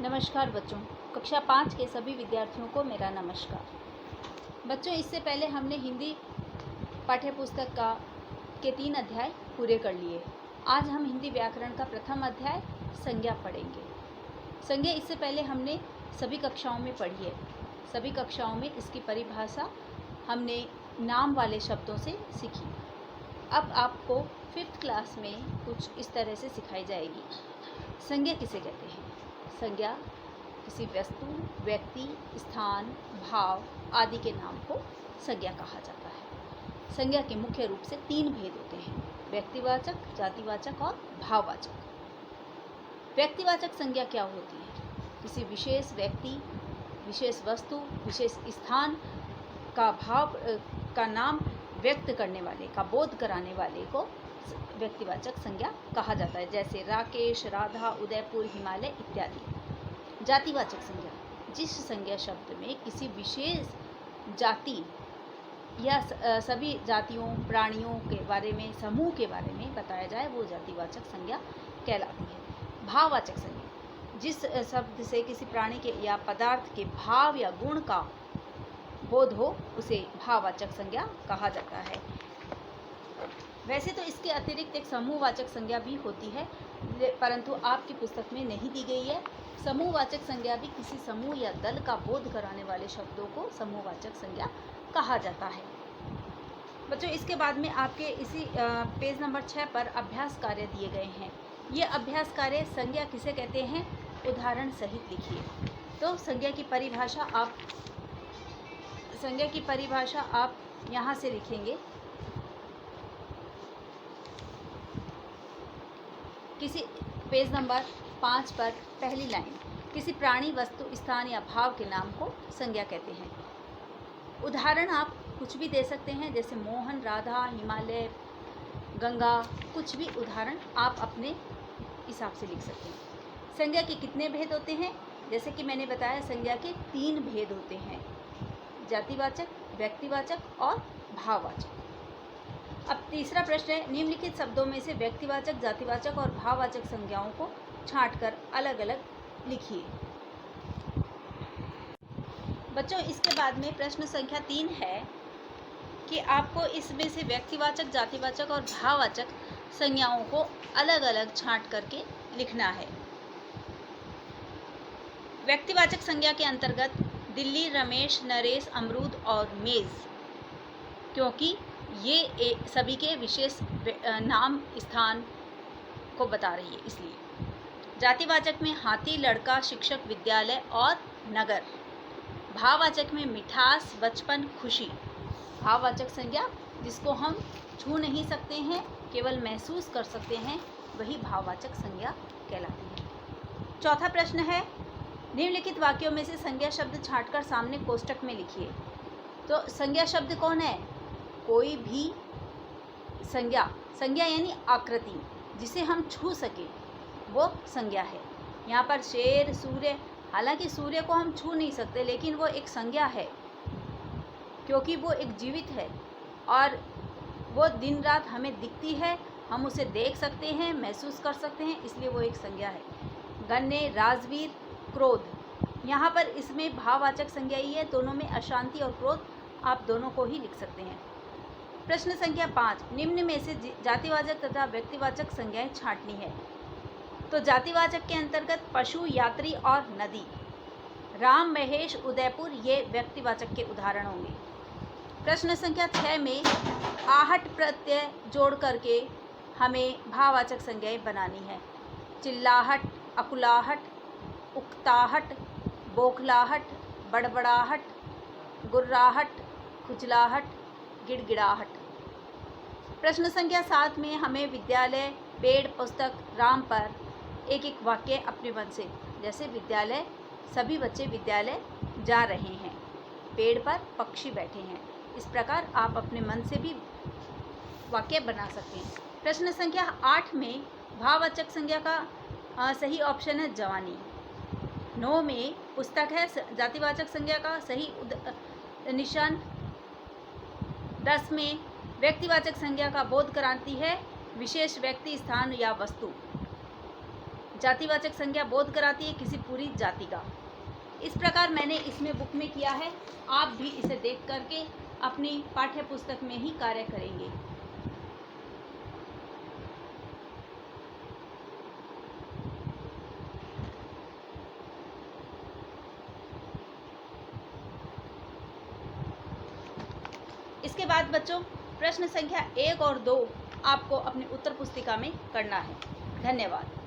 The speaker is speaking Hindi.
नमस्कार बच्चों। कक्षा 5 के सभी विद्यार्थियों को मेरा नमस्कार। बच्चों, इससे पहले हमने हिंदी पाठ्य पुस्तक के 3 अध्याय पूरे कर लिए। आज हम हिंदी व्याकरण का प्रथम अध्याय संज्ञा पढ़ेंगे। संज्ञा इससे पहले हमने सभी कक्षाओं में पढ़ी है। सभी कक्षाओं में इसकी परिभाषा हमने नाम वाले शब्दों से सीखी। अब आपको 5th क्लास में कुछ इस तरह से सिखाई जाएगी। संज्ञा किसे कहते हैं? संज्ञा किसी वस्तु, व्यक्ति, स्थान, भाव आदि के नाम को संज्ञा कहा जाता है। संज्ञा के मुख्य रूप से 3 भेद होते हैं: व्यक्तिवाचक, जातिवाचक और भाववाचक। व्यक्तिवाचक संज्ञा क्या होती है? किसी विशेष व्यक्ति, विशेष वस्तु, विशेष स्थान का भाव का नाम व्यक्त करने वाले का बोध कराने वाले को व्यक्तिवाचक संज्ञा कहा जाता है, जैसे राकेश, राधा, उदयपुर, हिमालय इत्यादि। जातिवाचक संज्ञा, जिस संज्ञा शब्द में किसी विशेष जाति या सभी जातियों, प्राणियों के बारे में, समूह के बारे में बताया जाए, वो जातिवाचक संज्ञा कहलाती है। भाववाचक संज्ञा, जिस शब्द से किसी प्राणी के या पदार्थ के भाव या गुण का बोध हो, उसे भाववाचक संज्ञा कहा जाता है। वैसे तो इसके अतिरिक्त एक समूहवाचक संज्ञा भी होती है, परंतु आपकी पुस्तक में नहीं दी गई है। समूहवाचक संज्ञा भी किसी समूह या दल का बोध कराने वाले शब्दों को समूहवाचक संज्ञा कहा जाता है। बच्चों, इसके बाद में आपके इसी पेज नंबर 6 पर अभ्यास कार्य दिए गए हैं। ये अभ्यास कार्य संज्ञा किसे कहते हैं, उदाहरण सहित लिखिए। तो संज्ञा की परिभाषा आप यहाँ से लिखेंगे। किसी पेज नंबर 5 पर पहली लाइन, किसी प्राणी, वस्तु, स्थान या भाव के नाम को संज्ञा कहते हैं। उदाहरण आप कुछ भी दे सकते हैं, जैसे मोहन, राधा, हिमालय, गंगा, कुछ भी उदाहरण आप अपने हिसाब से लिख सकते हैं। संज्ञा के कितने भेद होते हैं? जैसे कि मैंने बताया, संज्ञा के 3 भेद होते हैं: जातिवाचक, व्यक्तिवाचक और भाववाचक। अब तीसरा प्रश्न है, निम्नलिखित शब्दों में से व्यक्तिवाचक, जातिवाचक और भाववाचक संज्ञाओं को छांटकर अलग अलग लिखिए। बच्चों, इसके बाद में प्रश्न संख्या 3 है कि आपको इसमें से व्यक्तिवाचक, जातिवाचक और भाववाचक संज्ञाओं को अलग अलग छांट करके लिखना है। व्यक्तिवाचक संज्ञा के अंतर्गत दिल्ली, रमेश, नरेश, अमरूद और मेज, क्योंकि ये सभी के विशेष नाम, स्थान को बता रही है, इसलिए। जातिवाचक में हाथी, लड़का, शिक्षक, विद्यालय और नगर। भाववाचक में मिठास, बचपन, खुशी। भाववाचक संज्ञा जिसको हम छू नहीं सकते हैं, केवल महसूस कर सकते हैं, वही भाववाचक संज्ञा कहलाती है। चौथा प्रश्न है, निम्नलिखित वाक्यों में से संज्ञा शब्द छांटकर सामने कोष्टक में लिखिए। तो संज्ञा शब्द कौन है? कोई भी संज्ञा यानी आकृति जिसे हम छू सके, वो संज्ञा है। यहाँ पर शेर, सूर्य, हालांकि सूर्य को हम छू नहीं सकते, लेकिन वो एक संज्ञा है, क्योंकि वो एक जीवित है और वो दिन रात हमें दिखती है, हम उसे देख सकते हैं, महसूस कर सकते हैं, इसलिए वो एक संज्ञा है। गन्ने, राजवीर, क्रोध, यहाँ पर इसमें भाववाचक संज्ञा ही है, दोनों में अशांति और क्रोध आप दोनों को ही लिख सकते हैं। प्रश्न संख्या 5, निम्न में से जातिवाचक तथा व्यक्तिवाचक संज्ञाएं छांटनी है। तो जातिवाचक के अंतर्गत पशु, यात्री और नदी। राम, महेश, उदयपुर ये व्यक्तिवाचक के उदाहरण होंगे। प्रश्न संख्या 6 में आहट प्रत्यय जोड़ करके हमें भाववाचक संज्ञाएं बनानी है। चिल्लाहट, अकुलाहट, उकताहट, बौखलाहट, बड़बड़ाहट, गुर्राहट, खुजलाहट, गिड़गिड़ाहट। प्रश्न संख्या 7 में हमें विद्यालय, पेड़, पुस्तक, राम पर एक एक वाक्य अपने मन से, जैसे विद्यालय, सभी बच्चे विद्यालय जा रहे हैं, पेड़ पर पक्षी बैठे हैं, इस प्रकार आप अपने मन से भी वाक्य बना सकते हैं। प्रश्न संख्या 8 में भाववाचक संज्ञा का सही ऑप्शन है जवानी। 9 में पुस्तक है जातिवाचक संज्ञा का सही निशान। 10 में व्यक्तिवाचक संज्ञा का बोध कराती है विशेष व्यक्ति, स्थान या वस्तु। जातिवाचक संज्ञा बोध कराती है किसी पूरी जाति का। इस प्रकार मैंने इसमें बुक में किया है, आप भी इसे देख करके अपनी पाठ्य पुस्तक में ही कार्य करेंगे। इसके बाद बच्चों प्रश्न संख्या 1 और 2 आपको अपनी उत्तर पुस्तिका में करना है। धन्यवाद।